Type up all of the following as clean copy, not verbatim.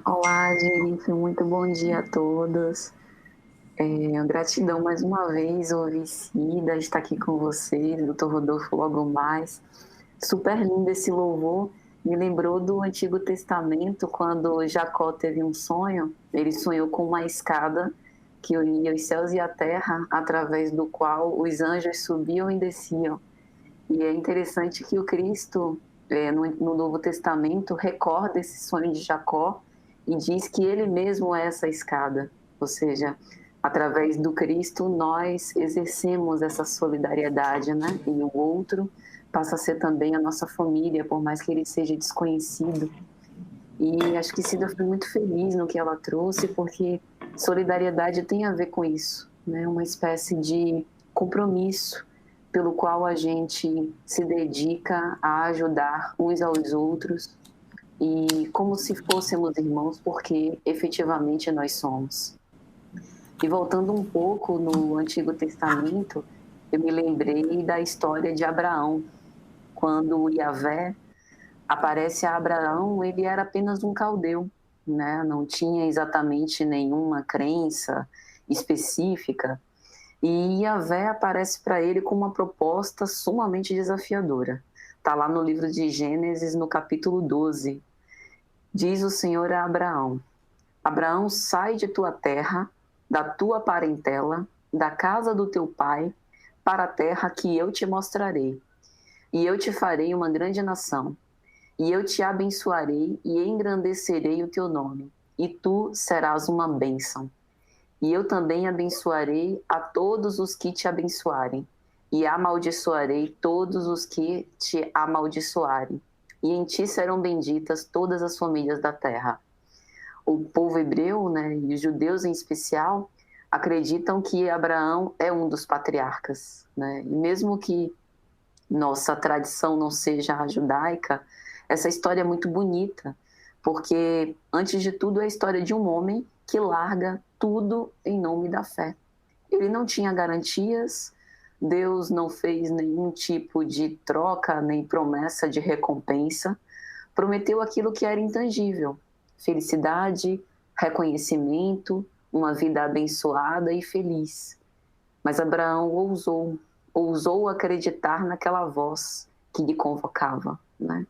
Olá, Jennifer, muito bom dia a todos. Gratidão mais uma vez, ouvir Cida, estar aqui com vocês, doutor Rodolfo logo mais. Super lindo esse louvor, me lembrou do Antigo Testamento, quando Jacó teve um sonho, ele sonhou com uma escada que unia os céus e a terra, através do qual os anjos subiam e desciam. E é interessante que o Cristo, no Novo Testamento, recorda esse sonho de Jacó e diz que ele mesmo é essa escada. Ou seja, através do Cristo, nós exercemos essa solidariedade, né? E o outro passa a ser também a nossa família, por mais que ele seja desconhecido. E acho que Cida foi muito feliz no que ela trouxe, porque solidariedade tem a ver com isso, né? Uma espécie de compromisso pelo qual a gente se dedica a ajudar uns aos outros e como se fôssemos irmãos, porque efetivamente nós somos. E voltando um pouco no Antigo Testamento, eu me lembrei da história de Abraão, quando Yahvé aparece a Abraão, ele era apenas um caldeu, né? Não tinha exatamente nenhuma crença específica. E Yahvé aparece para ele com uma proposta sumamente desafiadora. Está lá no livro de Gênesis, no capítulo 12. Diz o Senhor a Abraão: Abraão, sai de tua terra, da tua parentela, da casa do teu pai, para a terra que eu te mostrarei. E eu te farei uma grande nação. E eu te abençoarei e engrandecerei o teu nome, e tu serás uma bênção. E eu também abençoarei a todos os que te abençoarem, e amaldiçoarei todos os que te amaldiçoarem. E em ti serão benditas todas as famílias da terra. O povo hebreu, né, e os judeus em especial, acreditam que Abraão é um dos patriarcas, né? E mesmo que nossa tradição não seja a judaica, essa história é muito bonita, porque, antes de tudo, é a história de um homem que larga tudo em nome da fé. Ele não tinha garantias, Deus não fez nenhum tipo de troca nem promessa de recompensa, prometeu aquilo que era intangível: felicidade, reconhecimento, uma vida abençoada e feliz. Mas Abraão ousou acreditar naquela voz que lhe convocava, né?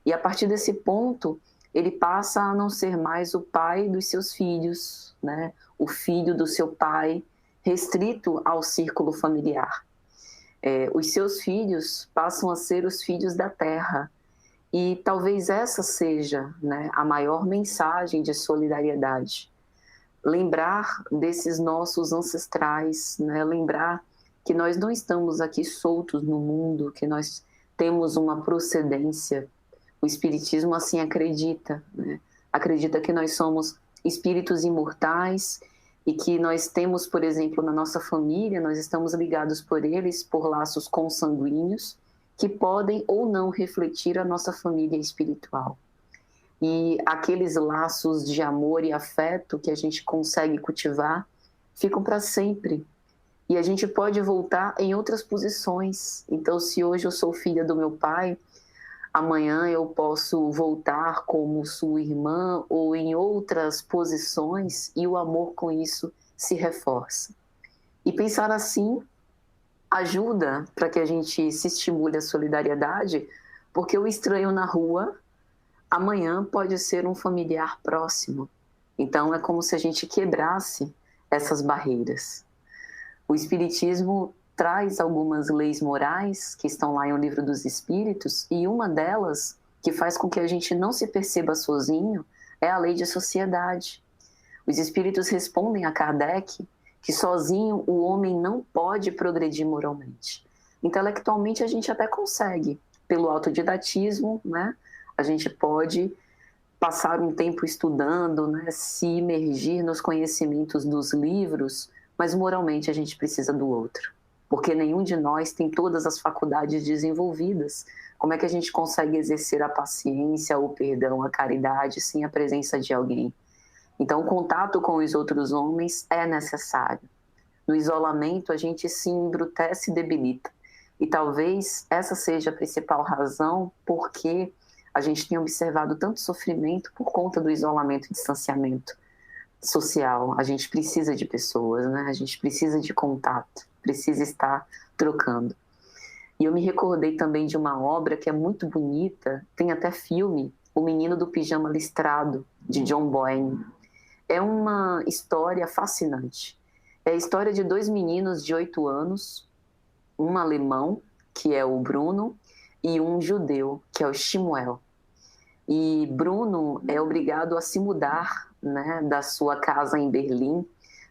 E a partir desse ponto, ele passa a não ser mais o pai dos seus filhos, né? O filho do seu pai, restrito ao círculo familiar. Os seus filhos passam a ser os filhos da terra. E talvez essa seja, né, a maior mensagem de solidariedade. Lembrar desses nossos ancestrais, né? Lembrar que nós não estamos aqui soltos no mundo, que nós temos uma procedência. O Espiritismo assim acredita, né? Acredita que nós somos espíritos imortais e que nós temos, por exemplo, na nossa família, nós estamos ligados por eles, por laços consanguíneos, que podem ou não refletir a nossa família espiritual. E aqueles laços de amor e afeto que a gente consegue cultivar ficam para sempre. E a gente pode voltar em outras posições. Então, se hoje eu sou filha do meu pai, amanhã eu posso voltar como sua irmã ou em outras posições, e o amor com isso se reforça. E pensar assim ajuda para que a gente se estimule a solidariedade, porque o estranho na rua amanhã pode ser um familiar próximo. Então é como se a gente quebrasse essas barreiras. O Espiritismo traz algumas leis morais que estão lá em O Livro dos Espíritos, e uma delas, que faz com que a gente não se perceba sozinho, é a lei de sociedade. Os Espíritos respondem a Kardec que sozinho o homem não pode progredir moralmente. Intelectualmente a gente até consegue, pelo autodidatismo, né? A gente pode passar um tempo estudando, né? Se imergir nos conhecimentos dos livros, mas moralmente a gente precisa do outro, porque nenhum de nós tem todas as faculdades desenvolvidas. Como é que a gente consegue exercer a paciência, o perdão, a caridade sem a presença de alguém? Então, o contato com os outros homens é necessário. No isolamento, a gente se embrutece e debilita. E talvez essa seja a principal razão porque a gente tem observado tanto sofrimento por conta do isolamento e distanciamento social. A gente precisa de pessoas, né? A gente precisa de contato, precisa estar trocando. E eu me recordei também de uma obra que é muito bonita, tem até filme, O Menino do Pijama Listrado, de John Boyne. É uma história fascinante. É a história de dois meninos de 8 anos, um alemão, que é o Bruno, e um judeu, que é o Shmuel. E Bruno é obrigado a se mudar, né, da sua casa em Berlim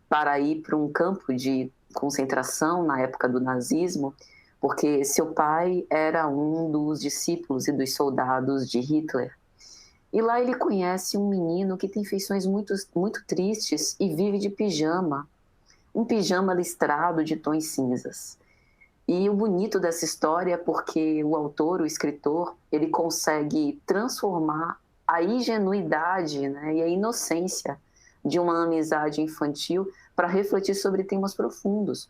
para ir para um campo de concentração na época do nazismo, porque seu pai era um dos discípulos e dos soldados de Hitler. E lá ele conhece um menino que tem feições muito, muito tristes e vive de pijama, um pijama listrado de tons cinzas. E o bonito dessa história é porque o autor, o escritor, ele consegue transformar a ingenuidade, né, e a inocência de uma amizade infantil para refletir sobre temas profundos.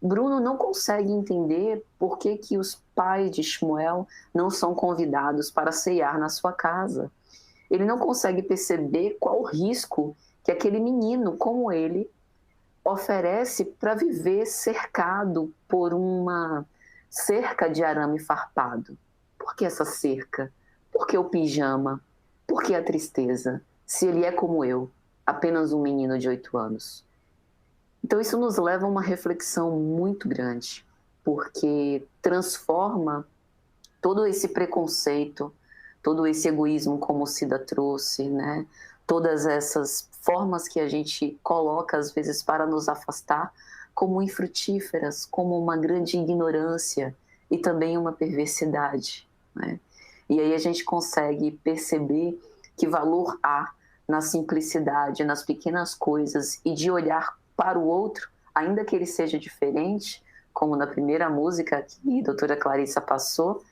Bruno não consegue entender por que os pais de Shmuel não são convidados para ceiar na sua casa. Ele não consegue perceber qual o risco que aquele menino como ele oferece para viver cercado por uma cerca de arame farpado. Por que essa cerca? Por que o pijama? Por que a tristeza? Se ele é como eu, apenas um menino de 8 anos. Então isso nos leva a uma reflexão muito grande, porque transforma todo esse preconceito, todo esse egoísmo, como o Cida trouxe, né? Todas essas formas que a gente coloca, às vezes, para nos afastar, como infrutíferas, como uma grande ignorância e também uma perversidade, né? E aí a gente consegue perceber que valor há na simplicidade, nas pequenas coisas e de olhar para o outro, ainda que ele seja diferente, como na primeira música que a doutora Clarissa passou,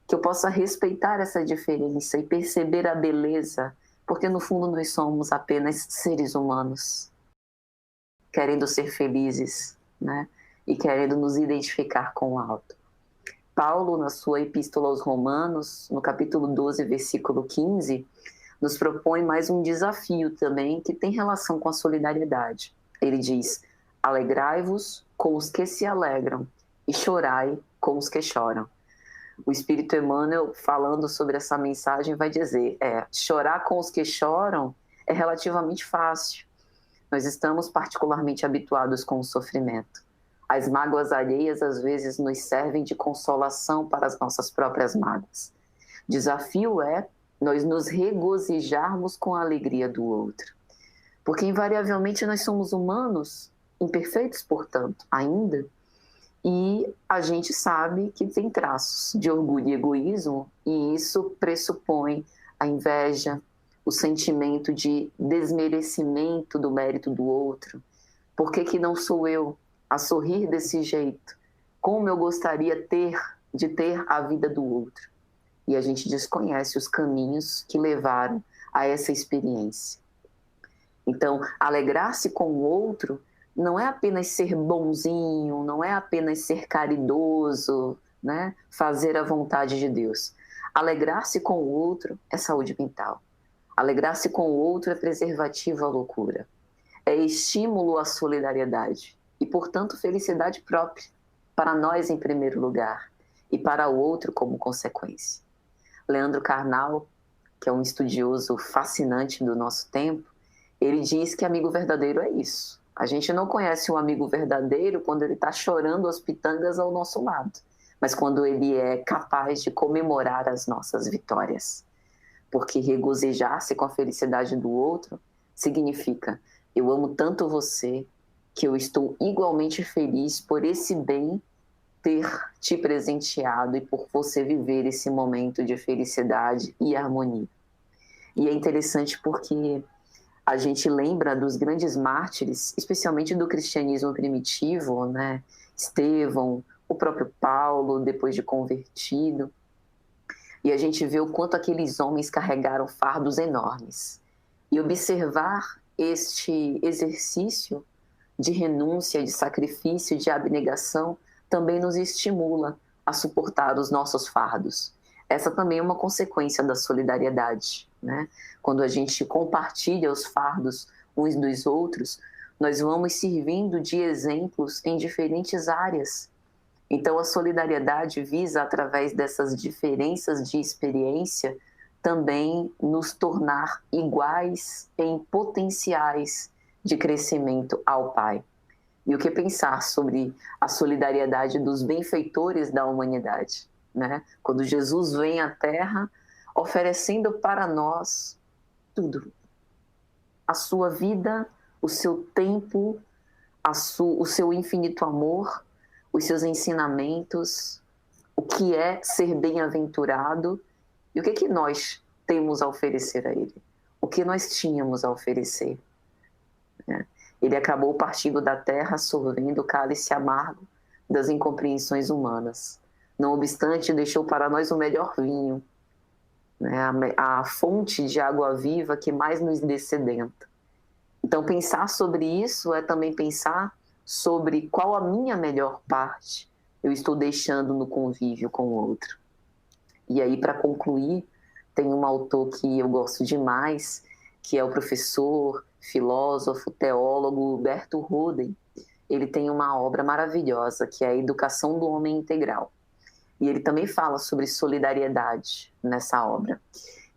que eu possa respeitar essa diferença e perceber a beleza, porque no fundo nós somos apenas seres humanos, querendo ser felizes, né? E querendo nos identificar com o alto. Paulo, na sua Epístola aos Romanos, no capítulo 12, versículo 15, nos propõe mais um desafio também que tem relação com a solidariedade. Ele diz: alegrai-vos com os que se alegram e chorai com os que choram. O Espírito Emmanuel, falando sobre essa mensagem, vai dizer: chorar com os que choram é relativamente fácil. Nós estamos particularmente habituados com o sofrimento. As mágoas alheias, às vezes, nos servem de consolação para as nossas próprias mágoas. Desafio é nós nos regozijarmos com a alegria do outro. Porque, invariavelmente, nós somos humanos, imperfeitos, portanto, ainda, e a gente sabe que tem traços de orgulho e egoísmo, e isso pressupõe a inveja, o sentimento de desmerecimento do mérito do outro. Por que não sou eu a sorrir desse jeito? Como eu gostaria de ter a vida do outro? E a gente desconhece os caminhos que levaram a essa experiência. Então, alegrar-se com o outro não é apenas ser bonzinho, não é apenas ser caridoso, né? Fazer a vontade de Deus. Alegrar-se com o outro é saúde mental. Alegrar-se com o outro é preservativo à loucura. É estímulo à solidariedade e, portanto, felicidade própria, para nós em primeiro lugar e para o outro como consequência. Leandro Carnal, que é um estudioso fascinante do nosso tempo, ele diz que amigo verdadeiro é isso. A gente não conhece um amigo verdadeiro quando ele está chorando as pitangas ao nosso lado, mas quando ele é capaz de comemorar as nossas vitórias. Porque regozijar-se com a felicidade do outro significa: eu amo tanto você que eu estou igualmente feliz por esse bem ter te presenteado e por você viver esse momento de felicidade e harmonia. E é interessante porque a gente lembra dos grandes mártires, especialmente do cristianismo primitivo, né? Estevão, o próprio Paulo, depois de convertido. E a gente vê o quanto aqueles homens carregaram fardos enormes. E observar este exercício de renúncia, de sacrifício, de abnegação, também nos estimula a suportar os nossos fardos. essa também é uma consequência da solidariedade, né? Quando a gente compartilha os fardos uns dos outros, nós vamos servindo de exemplos em diferentes áreas. Então, a solidariedade visa, através dessas diferenças de experiência, também nos tornar iguais em potenciais de crescimento ao Pai. E o que pensar sobre a solidariedade dos benfeitores da humanidade, né? Quando Jesus vem à Terra oferecendo para nós tudo. A sua vida, o seu tempo, o seu infinito amor, os seus ensinamentos, o que é ser bem-aventurado e o que nós temos a oferecer a Ele, o que nós tínhamos a oferecer. Né? Ele acabou partindo da terra, sorvendo o cálice amargo das incompreensões humanas. Não obstante, deixou para nós o melhor vinho, né? A fonte de água viva que mais nos dessedenta. Então, pensar sobre isso é também pensar sobre qual a minha melhor parte eu estou deixando no convívio com o outro. E aí, para concluir, tem um autor que eu gosto demais, que é o professor, filósofo, teólogo Berto Roden. Ele tem uma obra maravilhosa, que é a Educação do Homem Integral. E ele também fala sobre solidariedade nessa obra.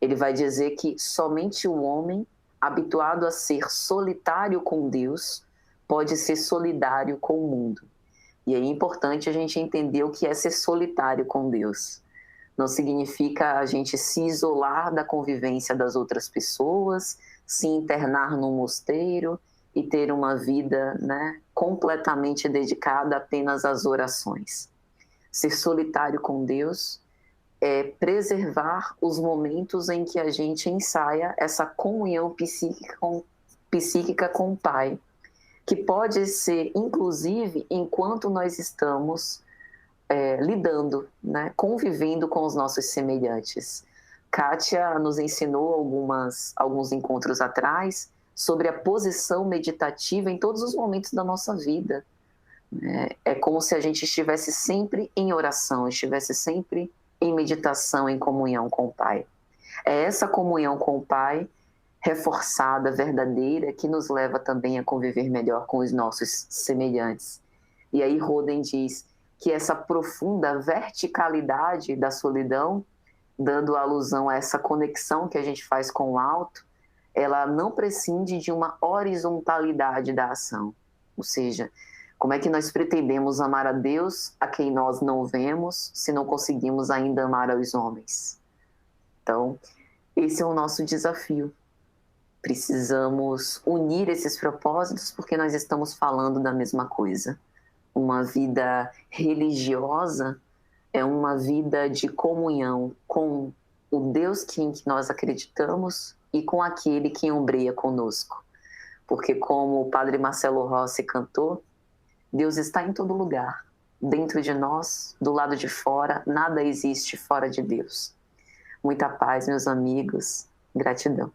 Ele vai dizer que somente o homem, habituado a ser solitário com Deus, pode ser solidário com o mundo. E é importante a gente entender o que é ser solitário com Deus. Não significa a gente se isolar da convivência das outras pessoas, se internar num mosteiro e ter uma vida, né, completamente dedicada apenas às orações. Ser solitário com Deus é preservar os momentos em que a gente ensaia essa comunhão psíquica com o Pai, que pode ser, inclusive, enquanto nós estamos lidando, né, convivendo com os nossos semelhantes. Kátia nos ensinou alguns encontros atrás sobre a posição meditativa em todos os momentos da nossa vida. É como se a gente estivesse sempre em oração, estivesse sempre em meditação, em comunhão com o Pai. É essa comunhão com o Pai, reforçada, verdadeira, que nos leva também a conviver melhor com os nossos semelhantes. E aí Roden diz que essa profunda verticalidade da solidão, dando alusão a essa conexão que a gente faz com o alto, ela não prescinde de uma horizontalidade da ação. Ou seja, como é que nós pretendemos amar a Deus a quem nós não vemos, se não conseguimos ainda amar aos homens? Então, esse é o nosso desafio. Precisamos unir esses propósitos porque nós estamos falando da mesma coisa. Uma vida religiosa é uma vida de comunhão com o Deus em que nós acreditamos e com aquele que ombreia conosco. Porque, como o padre Marcelo Rossi cantou, Deus está em todo lugar, dentro de nós, do lado de fora, nada existe fora de Deus. Muita paz, meus amigos, gratidão.